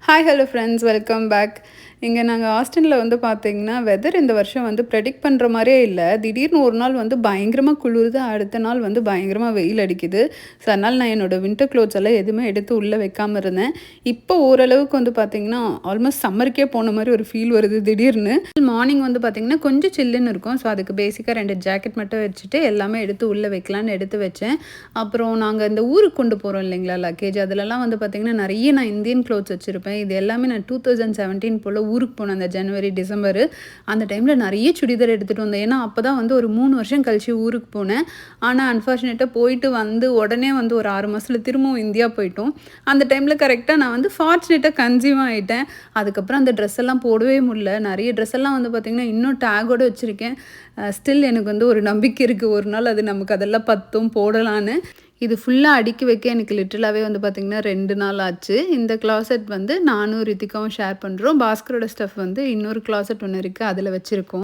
Hi hello friends, welcome back. இங்கே நாங்கள் ஆஸ்டினில் வந்து பார்த்தீங்கன்னா வெதர் இந்த வருஷம் வந்து ப்ரெடிக்ட் பண்ணுற மாதிரியே இல்லை. திடீர்னு ஒரு நாள் வந்து பயங்கரமாக குளிருது, அடுத்த நாள் வந்து பயங்கரமாக வெயில் அடிக்குது. ஸோ அதனால் நான் என்னோடய வின்டர் க்ளோத்ஸ் எல்லாம் எதுவுமே எடுத்து உள்ளே வைக்காமல் இருந்தேன். இப்போ ஓரளவுக்கு வந்து பார்த்திங்கன்னா ஆல்மோஸ்ட் சம்மருக்கே போன மாதிரி ஒரு ஃபீல் வருது திடீர்னு. மார்னிங் வந்து பார்த்திங்கன்னா கொஞ்சம் சில்லுன்னு இருக்கும். ஸோ அதுக்கு பேசிக்காக 2 ஜாக்கெட் மட்டும் வச்சுட்டு எல்லாமே எடுத்து உள்ளே வைக்கலான்னு எடுத்து வச்சேன். அப்புறம் நாங்கள் இந்த ஊருக்கு கொண்டு போகிறோம் இல்லைங்களா லக்கேஜ், அதிலலாம் வந்து பார்த்திங்கன்னா நிறைய நான் இந்தியன் க்ளோத்ஸ் வச்சுருப்பேன். இது எல்லாமே நான் 2017 போல் ஊருக்கு போனேன். அந்த ஜனவரி டிசம்பரு அந்த டைமில் நிறைய சுடிதார் எடுத்துகிட்டு வந்தேன். ஏன்னா அப்போ தான் வந்து ஒரு 3 வருஷம் கழிச்சு ஊருக்கு போனேன். ஆனால் அன்ஃபார்ச்சுனேட்டாக போயிட்டு வந்து உடனே வந்து ஒரு 6 மாதத்தில் திரும்பவும் இந்தியா போயிட்டோம். அந்த டைமில் கரெக்டாக நான் வந்து ஃபார்ச்சுனேட்டாக கன்சீவ் ஆகிட்டேன். அதுக்கப்புறம் அந்த ட்ரெஸ் எல்லாம் போடவே முடியல. நிறைய ட்ரெஸ் எல்லாம் வந்து பார்த்திங்கன்னா இன்னும் டேகோடு வச்சுருக்கேன். ஸ்டில் எனக்கு வந்து ஒரு நம்பிக்கை இருக்குது, ஒரு நாள் அது நமக்கு அதெல்லாம் பத்தும் போடலான்னு. இது ஃபுல்லாக அடுக்கி வைக்க எனக்கு லிட்டரலாகவே வந்து பார்த்திங்கன்னா 2 நாள் ஆச்சு. இந்த க்ளாசெட் வந்து நானும் ரித்திகாவும் ஷேர் பண்ணுறோம். பாஸ்கரோட ஸ்டஃப் வந்து இன்னொரு க்ளாசெட் ஒன்று இருக்குது, அதில் வச்சுருக்கோம்.